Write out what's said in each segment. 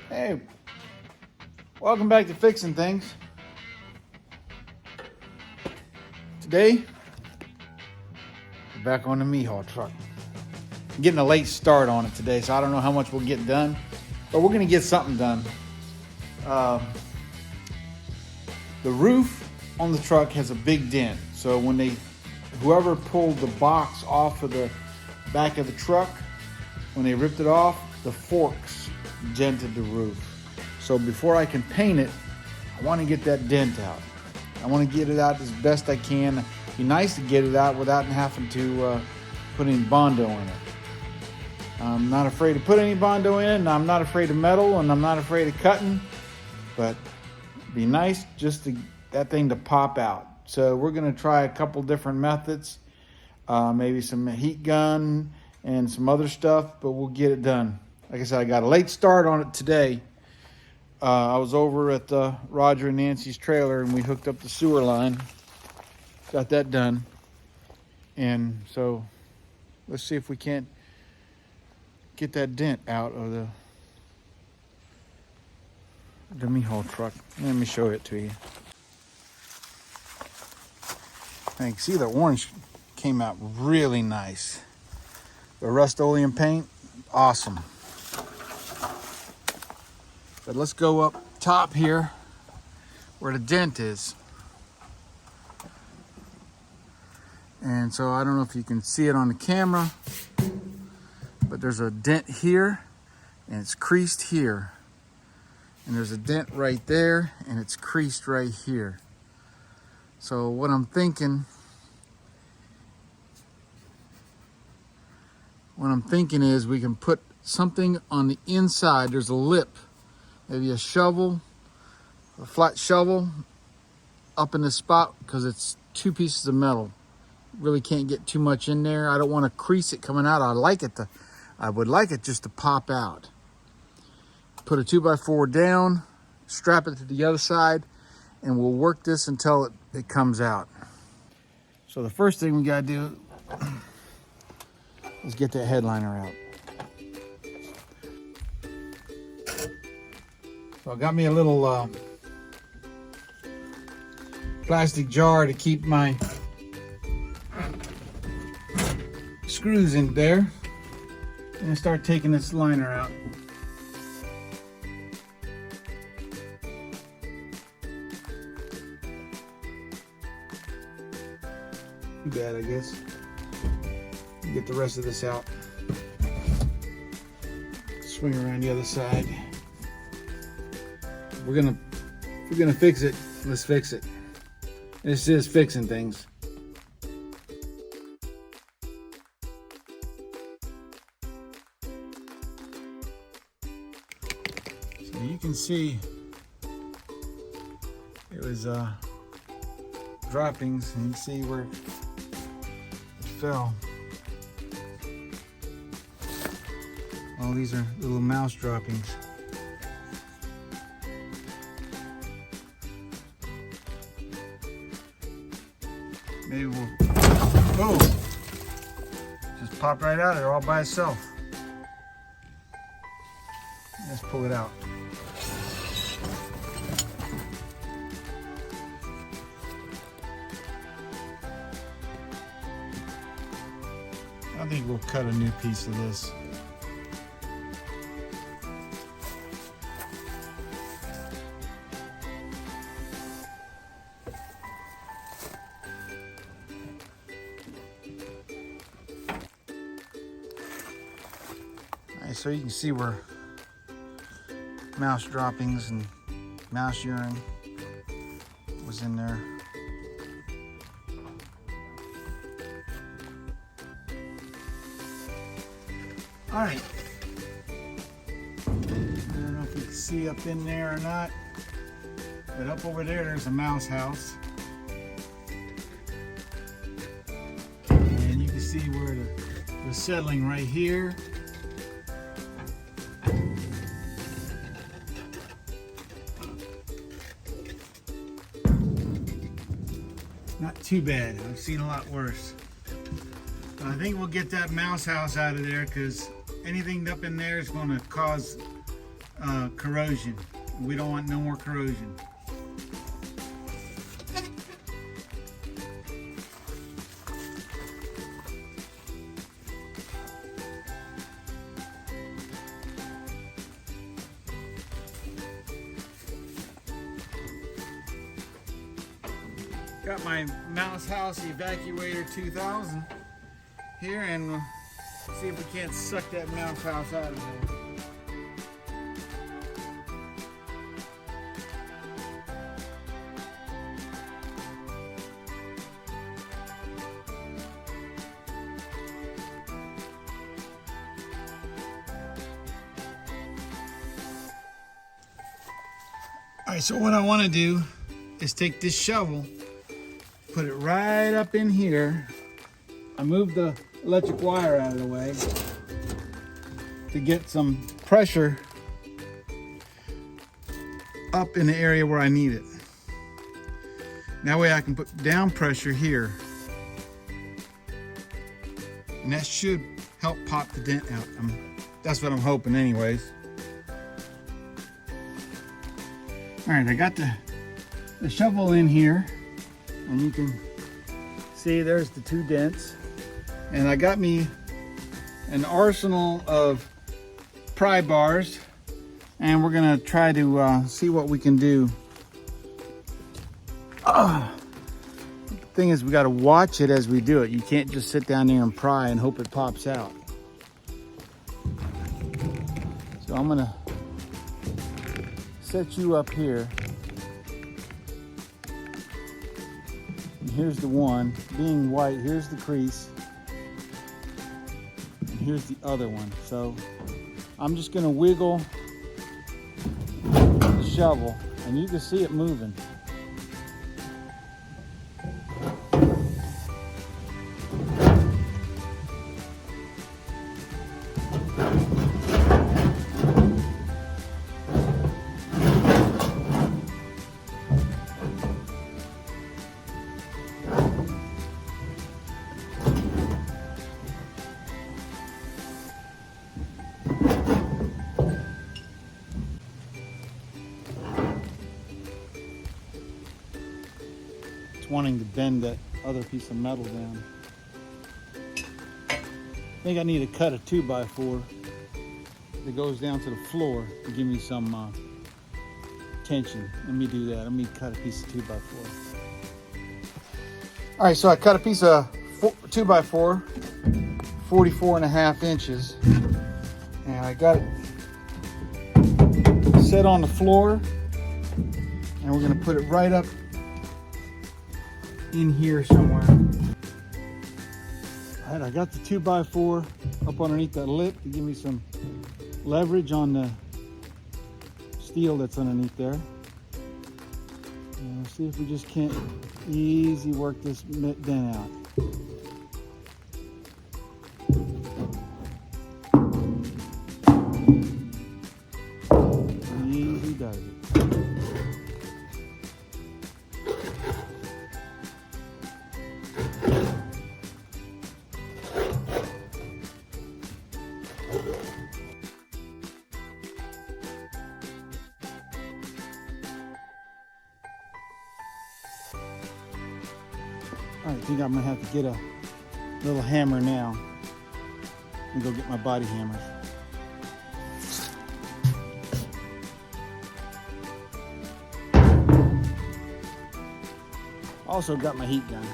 Hey, welcome back to Fixing Things. Today, we're back on the me-haul truck. I'm getting a late start on it today, so I don't know how much we'll get done, but we're gonna get something done. The roof on the truck has a big dent, so when whoever pulled the box off of the back of the truck, when they ripped it off, the forks dented the roof. So before I can paint it, I want to get that dent out. I want to get it out as best I can. It'd be nice to get it out without having to put any Bondo in it. I'm not afraid to put any Bondo in it, and I'm not afraid of metal, and I'm not afraid of cutting, but it'd be nice just to that thing to pop out. So we're going to try a couple different methods, maybe some heat gun and some other stuff, but we'll get it done. Like I said, I got a late start on it today. I was over at Roger and Nancy's trailer, and we hooked up the sewer line. Got that done. And so let's see if we can't get that dent out of the me-haul truck. Let me show it to you. And you can see the orange came out really nice. The Rust-Oleum paint, awesome. But let's go up top here where the dent is. And so I don't know if you can see it on the camera, but there's a dent here and it's creased here. And there's a dent right there and it's creased right here. So what I'm thinking is we can put something on the inside. There's a lip. Maybe a shovel, a flat shovel up in this spot, because it's two pieces of metal. Really can't get too much in there. I don't want to crease it coming out. I would like it just to pop out. Put a 2x4 down, strap it to the other side, and we'll work this until it comes out. So the first thing we gotta do is get that headliner out. So I got me a little plastic jar to keep my screws in there. And I start taking this liner out. Too bad, I guess. Get the rest of this out. Swing around the other side. If we're gonna fix it, let's fix it. This is Fixing Things. So you can see it was droppings, and you can see where it fell. Oh, these are little mouse droppings. Maybe we'll, oh, just popped right out of there all by itself. Let's pull it out. I think we'll cut a new piece of this. So you can see where mouse droppings and mouse urine was in there. All right. I don't know if you can see up in there or not, but up over there's a mouse house. And you can see where the settling right here. Not too bad. I've seen a lot worse. I think we'll get that mouse house out of there, because anything up in there is going to cause corrosion. We don't want no more corrosion. Got my Mouse House Evacuator 2000 here, and we'll see if we can't suck that mouse house out of there. All right, so what I want to do is take this shovel, put it right up in here. I moved the electric wire out of the way to get some pressure up in the area where I need it. That way I can put down pressure here. And that should help pop the dent out. That's what I'm hoping anyways. All right, I got the shovel in here, and you can see there's the 2 dents. And I got me an arsenal of pry bars, and we're gonna try to see what we can do. The thing is, we gotta watch it as we do it. You can't just sit down there and pry and hope it pops out. So I'm gonna set you up here. And here's the one, being white, here's the crease. And here's the other one. So I'm just gonna wiggle the shovel, and you can see it moving. Wanting to bend that other piece of metal down. I think I need to cut a 2x4 that goes down to the floor to give me some tension. Let me do that. Let me cut a piece of 2x4. All right, so I cut a piece of 2x4, 44.5 inches, and I got it set on the floor, and we're gonna put it right up in here somewhere. All right, I got the 2x4 up underneath that lip to give me some leverage on the steel that's underneath there. And let's see if we just can't easy work this dent out. Easy does it. All right, I think I'm gonna have to get a little hammer now and go get my body hammers. Also got my heat gun.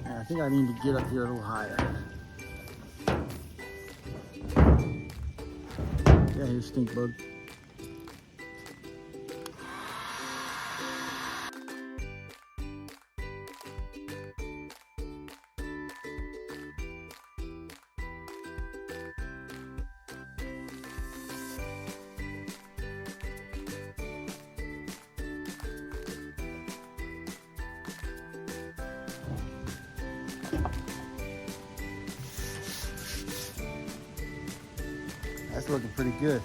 And I think I need to get up here a little higher. Yeah, here's stink bug. That's looking pretty good.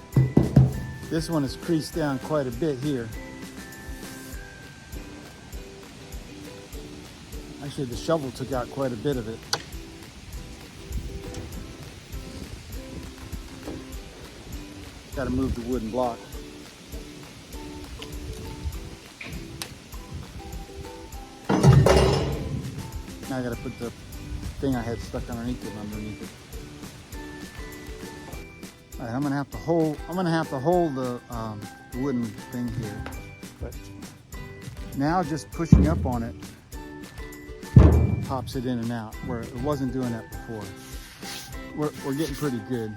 This one is creased down quite a bit here. Actually, the shovel took out quite a bit of it. Got to move the wooden block. Now I got to put the thing I had stuck underneath it underneath it. All right, I'm gonna have to hold the wooden thing here, but now just pushing up on it pops it in and out, where it wasn't doing that before. We're getting pretty good.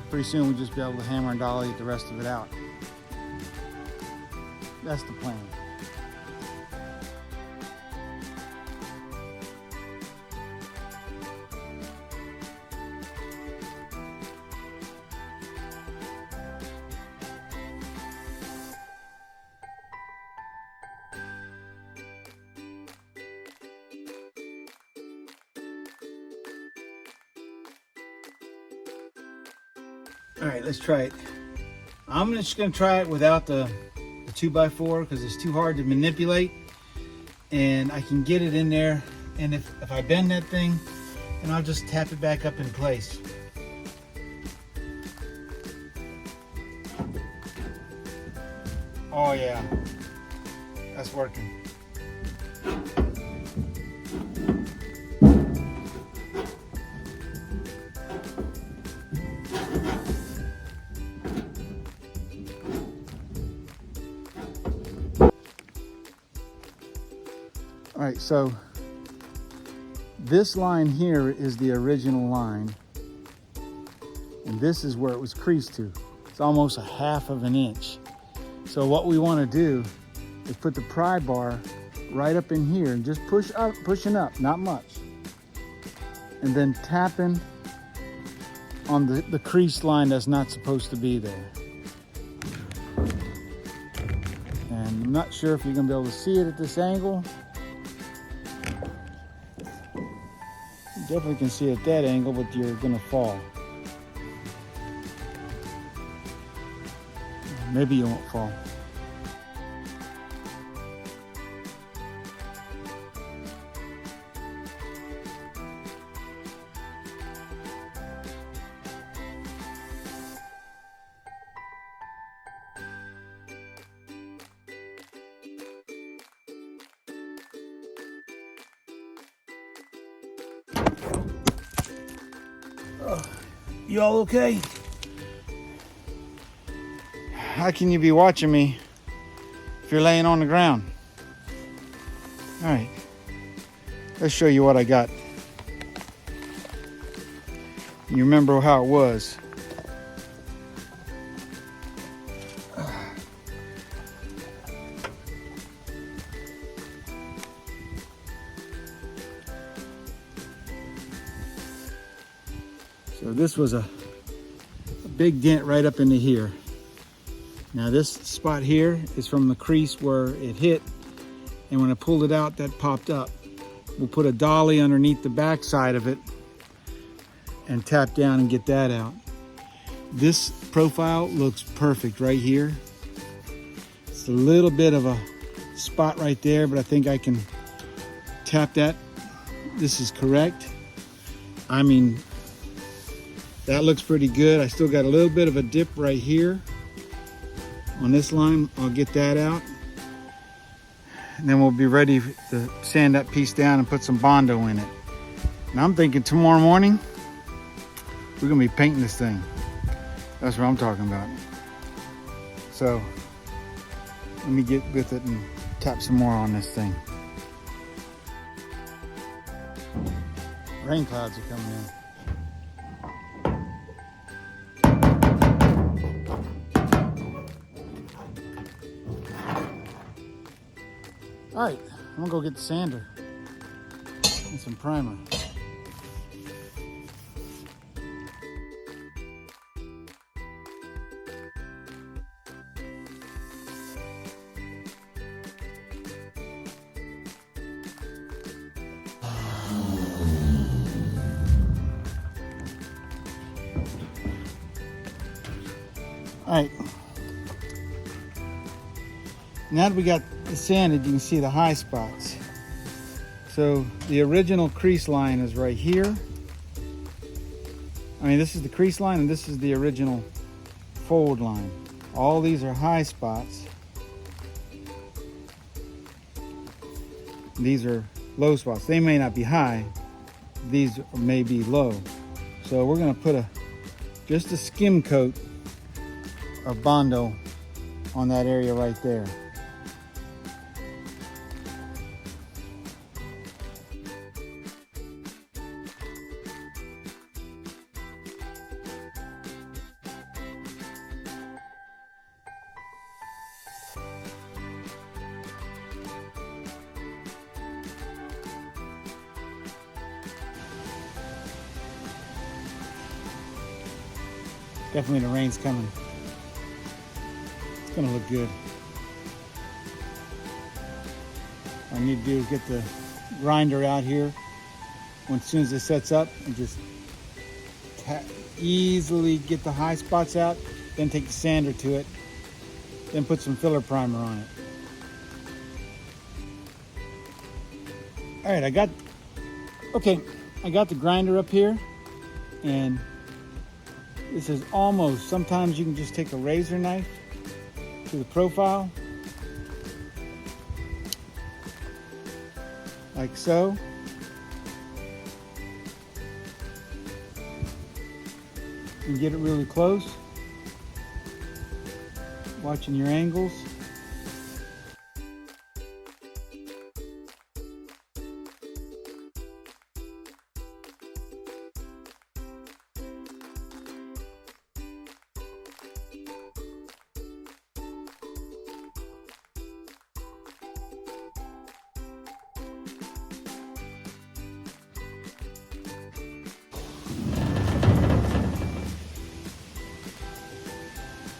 Pretty soon we'll just be able to hammer and dolly the rest of it out. That's the plan. All right, let's try it. I'm just gonna try it without the 2x4 because it's too hard to manipulate, and I can get it in there, and if I bend that thing, and I'll just tap it back up in place. Oh yeah, that's working. All right, so this line here is the original line, and this is where it was creased to. It's almost a 1/2 of an inch. So what we want to do is put the pry bar right up in here and just pushing up, not much, and then tapping on the crease line that's not supposed to be there. And I'm not sure if you're gonna be able to see it at this angle. You definitely can see it at that angle, but you're gonna fall. Maybe you won't fall. You all okay? How can you be watching me if you're laying on the ground? All right, let's show you what I got. You remember how it was. So this was a big dent right up into here. Now this spot here is from the crease where it hit, and when I pulled it out, that popped up. We'll put a dolly underneath the back side of it and tap down and get that out. This profile looks perfect right here. It's a little bit of a spot right there, but I think I can tap that. This is correct. I mean, that looks pretty good. I still got a little bit of a dip right here on this line. I'll get that out. And then we'll be ready to sand that piece down and put some Bondo in it. Now I'm thinking tomorrow morning, we're gonna be painting this thing. That's what I'm talking about. So let me get with it and tap some more on this thing. Rain clouds are coming in. All right, I'm gonna go get the sander and some primer. All right, now that we got the sanded, you can see the high spots. So the original crease line is right here. I mean, this is the crease line and this is the original fold line. All these are high spots. These are low spots. They may not be high. These may be low. So we're gonna put just a skim coat of Bondo on that area right there. Definitely the rain's coming. It's gonna look good. What I need to do is get the grinder out here as soon as it sets up and just easily get the high spots out, then take the sander to it, then put some filler primer on it. All right, I got the grinder up here, and this is almost, sometimes you can just take a razor knife to the profile, like so. And get it really close, watching your angles.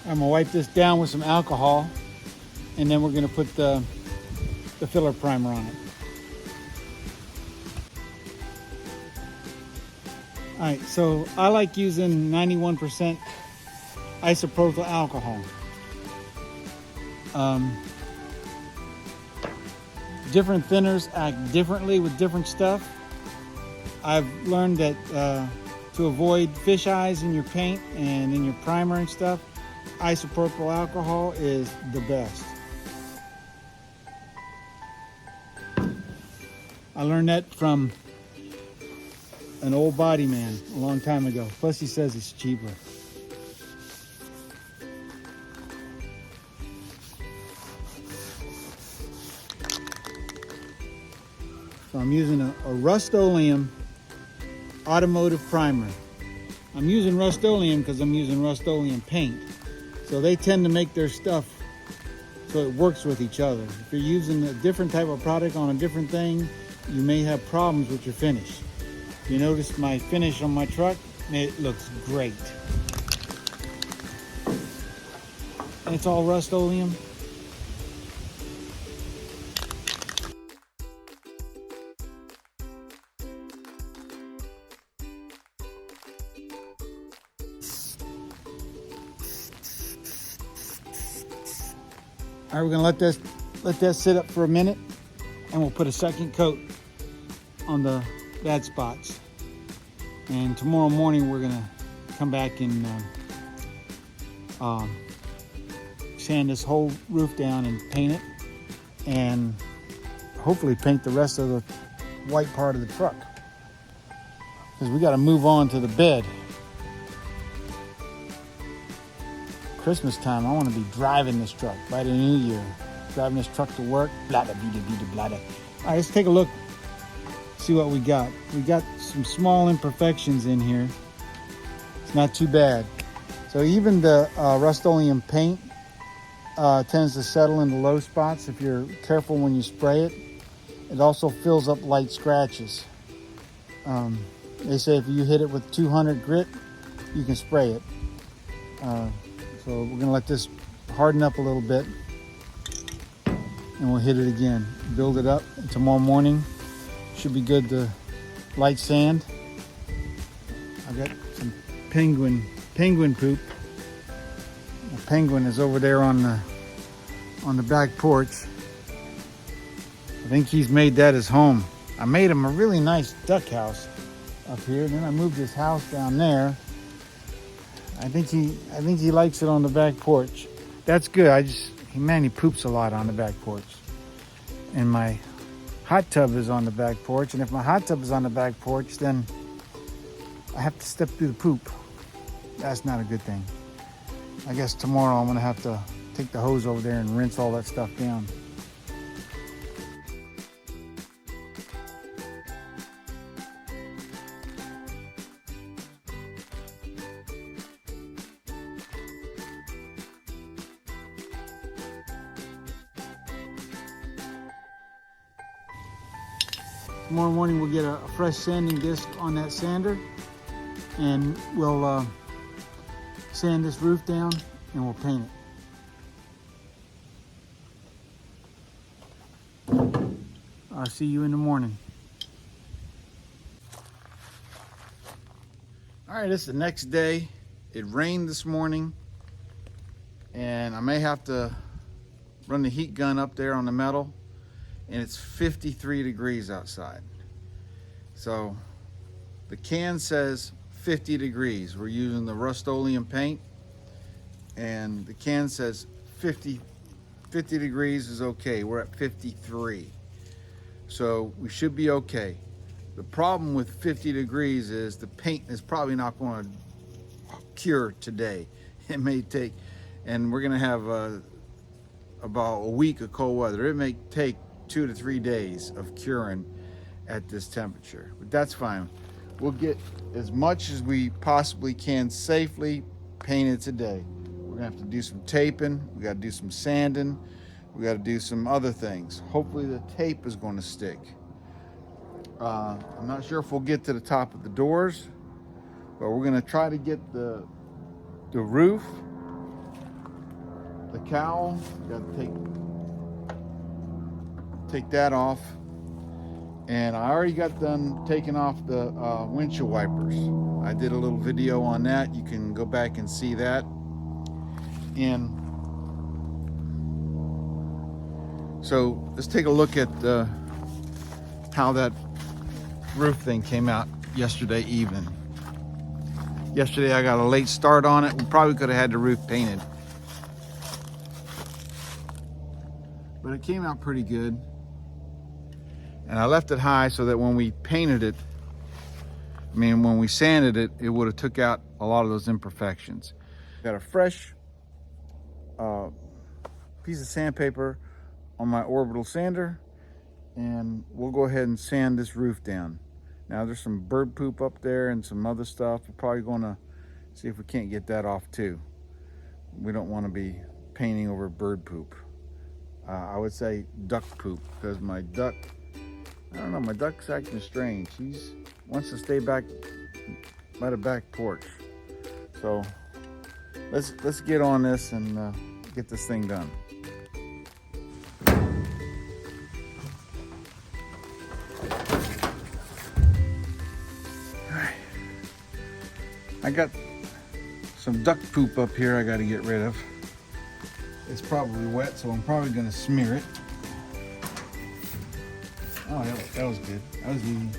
I'm gonna wipe this down with some alcohol, and then we're gonna put the filler primer on it. All right, so I like using 91% isopropyl alcohol. Different thinners act differently with different stuff. I've learned that to avoid fish eyes in your paint and in your primer and stuff, isopropyl alcohol is the best. I learned that from an old body man a long time ago. Plus he says it's cheaper. So I'm using a Rust-Oleum automotive primer. I'm using Rust-Oleum because I'm using Rust-Oleum paint. So they tend to make their stuff so it works with each other. If you're using a different type of product on a different thing, you may have problems with your finish. You notice my finish on my truck, it looks great. And it's all Rust-Oleum. All right, we're gonna let that sit up for a minute, and we'll put a second coat on the bad spots. And tomorrow morning we're gonna come back and sand this whole roof down and paint it, and hopefully paint the rest of the white part of the truck, because we got to move on to the bed. Christmas time, I want to be driving this truck by the new year. Driving this truck to work, blah, blah, blah, blah, blah, blah. All right, let's take a look, see what we got. We got some small imperfections in here. It's not too bad. So even the Rust-Oleum paint tends to settle into low spots if you're careful when you spray it. It also fills up light scratches. They say if you hit it with 200 grit, you can spray it. So we're gonna let this harden up a little bit, and we'll hit it again. Build it up. And tomorrow morning should be good to light sand. I've got some penguin poop. The penguin is over there on the back porch. I think he's made that his home. I made him a really nice duck house up here. Then I moved his house down there. I think he likes it on the back porch. That's good. He poops a lot on the back porch. And my hot tub is on the back porch. And if my hot tub is on the back porch, then I have to step through the poop. That's not a good thing. I guess tomorrow I'm gonna have to take the hose over there and rinse all that stuff down. Tomorrow morning we'll get a fresh sanding disc on that sander, and we'll sand this roof down and we'll paint it. I'll see you in the morning. All right, it's the next day. It rained this morning, and I may have to run the heat gun up there on the metal, and it's 53 degrees outside. So the can says 50 degrees. We're using the Rust-Oleum paint, and the can says 50 degrees is okay. We're at 53. So we should be okay. The problem with 50 degrees is the paint is probably not going to cure today. It may take, and we're going to have about a week of cold weather. It may take 2 to 3 days of curing at this temperature, but that's fine. We'll get as much as we possibly can safely painted today. We're gonna have to do some taping, we gotta do some sanding, we gotta do some other things. Hopefully the tape is gonna stick. I'm not sure if we'll get to the top of the doors, but we're gonna try to get the roof, the cowl, we gotta take that off. And I already got done taking off the windshield wipers. I did a little video on that. You can go back and see that. And so let's take a look at how that roof thing came out yesterday evening. Yesterday I got a late start on it. We probably could have had the roof painted, but it came out pretty good. And I left it high so that when we painted it, when we sanded it, it would have took out a lot of those imperfections. Got a fresh piece of sandpaper on my orbital sander, and we'll go ahead and sand this roof down. Now there's some bird poop up there and some other stuff. We're probably gonna see if we can't get that off too. We don't want to be painting over bird poop. I would say duck poop, because my duck, I don't know, my duck's acting strange. He wants to stay back by the back porch. So let's get on this and get this thing done. All right. I got some duck poop up here I got to get rid of. It's probably wet, so I'm probably going to smear it. Oh, that was good. That was easy.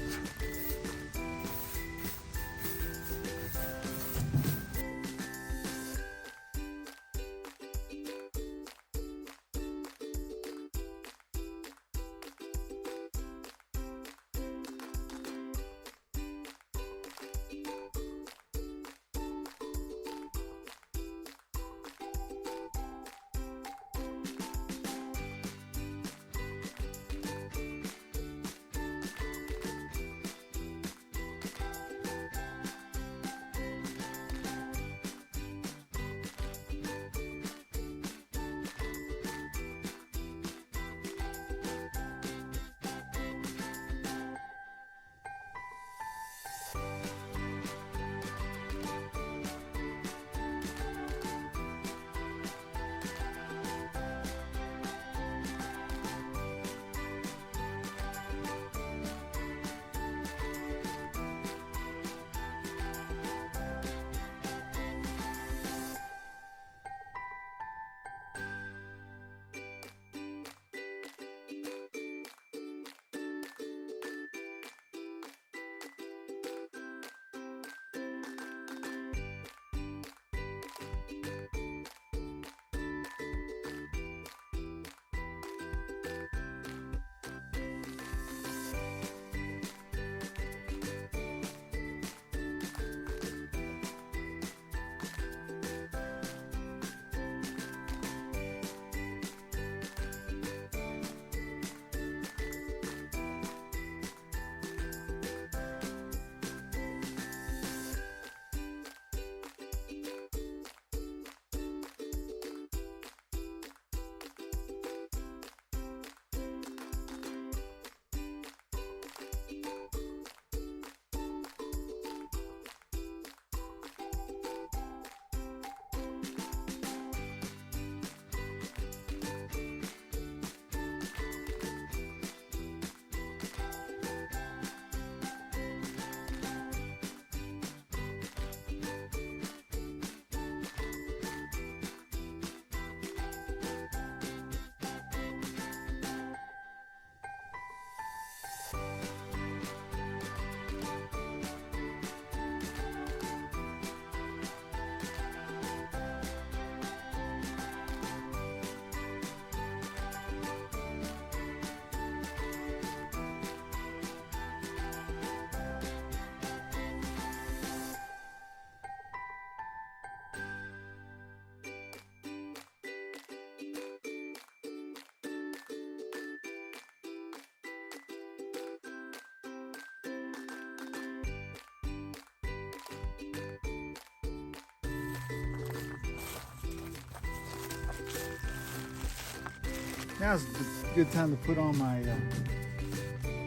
Now's a good time to put on my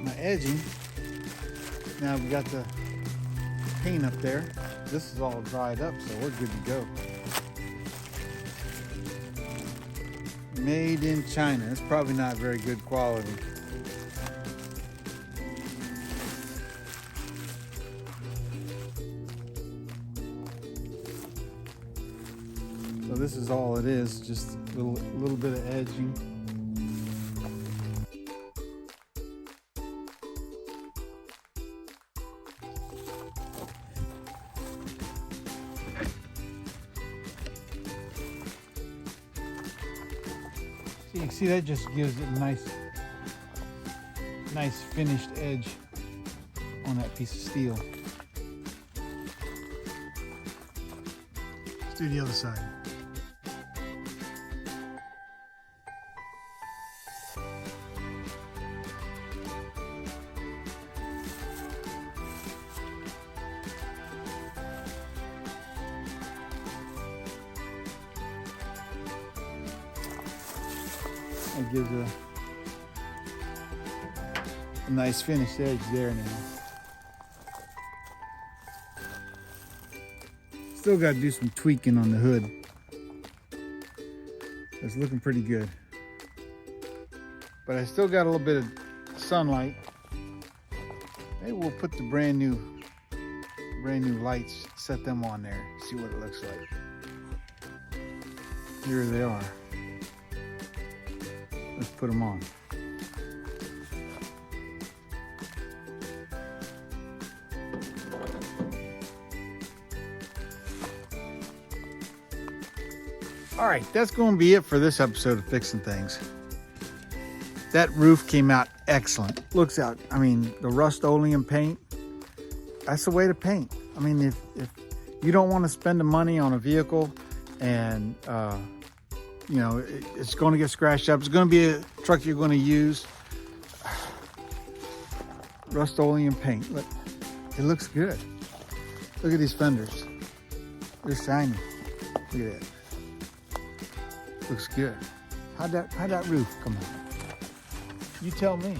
my edging. Now we got the paint up there. This is all dried up, so we're good to go. Made in China. It's probably not very good quality. So this is all it is, just a little bit of edging. So you can see that just gives it a nice finished edge on that piece of steel. Let's do the other side. That gives a nice finished edge there now. Still got to do some tweaking on the hood. It's looking pretty good. But I still got a little bit of sunlight. Maybe we'll put the brand new lights, set them on there, see what it looks like. Here they are. Let's put them on. All right, that's going to be it for this episode of Fixing Things. That roof came out excellent. Looks out, I mean, the Rust-Oleum paint, that's the way to paint. I mean, if you don't want to spend the money on a vehicle and you know, it's going to get scratched up. It's going to be a truck you're going to use. Rust-Oleum paint. Look, it looks good. Look at these fenders. They're shiny. Look at that. Looks good. How'd that roof come out? You tell me.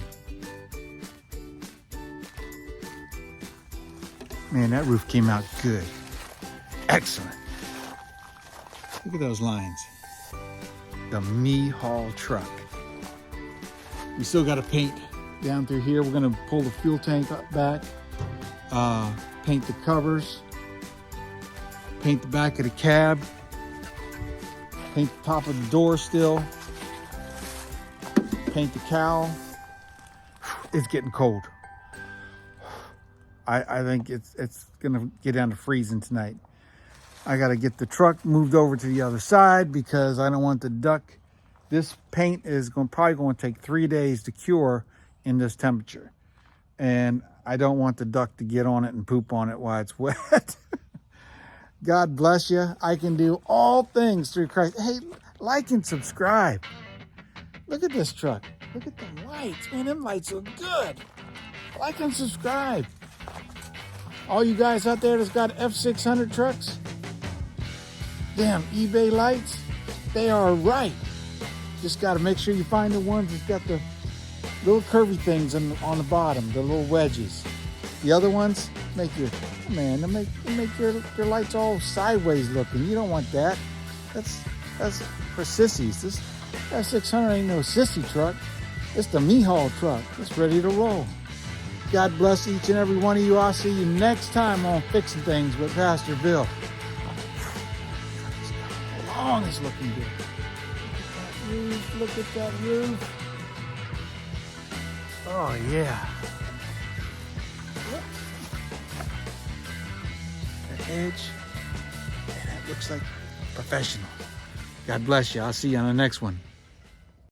Man, that roof came out good. Excellent. Look at those lines. The Me-Haul truck. We still got to paint down through here. We're going to pull the fuel tank up back, paint the covers, paint the back of the cab, paint the top of the door still, paint the cowl. It's getting cold. I think it's going to get down to freezing tonight. I got to get the truck moved over to the other side because I don't want the duck. This paint is probably going to take 3 days to cure in this temperature. And I don't want the duck to get on it and poop on it while it's wet. God bless you. I can do all things through Christ. Hey, like and subscribe. Look at this truck. Look at the lights. Man, them lights look good. Like and subscribe. All you guys out there that's got F600 trucks, damn eBay lights, they are right. Just got to make sure you find the ones that's got the little curvy things on the bottom, the little wedges. The other ones make your lights all sideways looking. You don't want that. That's for sissies. This F600 ain't no sissy truck. It's the Me-Haul truck. It's ready to roll. God bless each and every one of you. I'll see you next time on Fixing Things with Pastor Bill. Long is looking good. Look at that roof. Oh yeah. The edge. And it looks like professional. God bless you. I'll see you on the next one.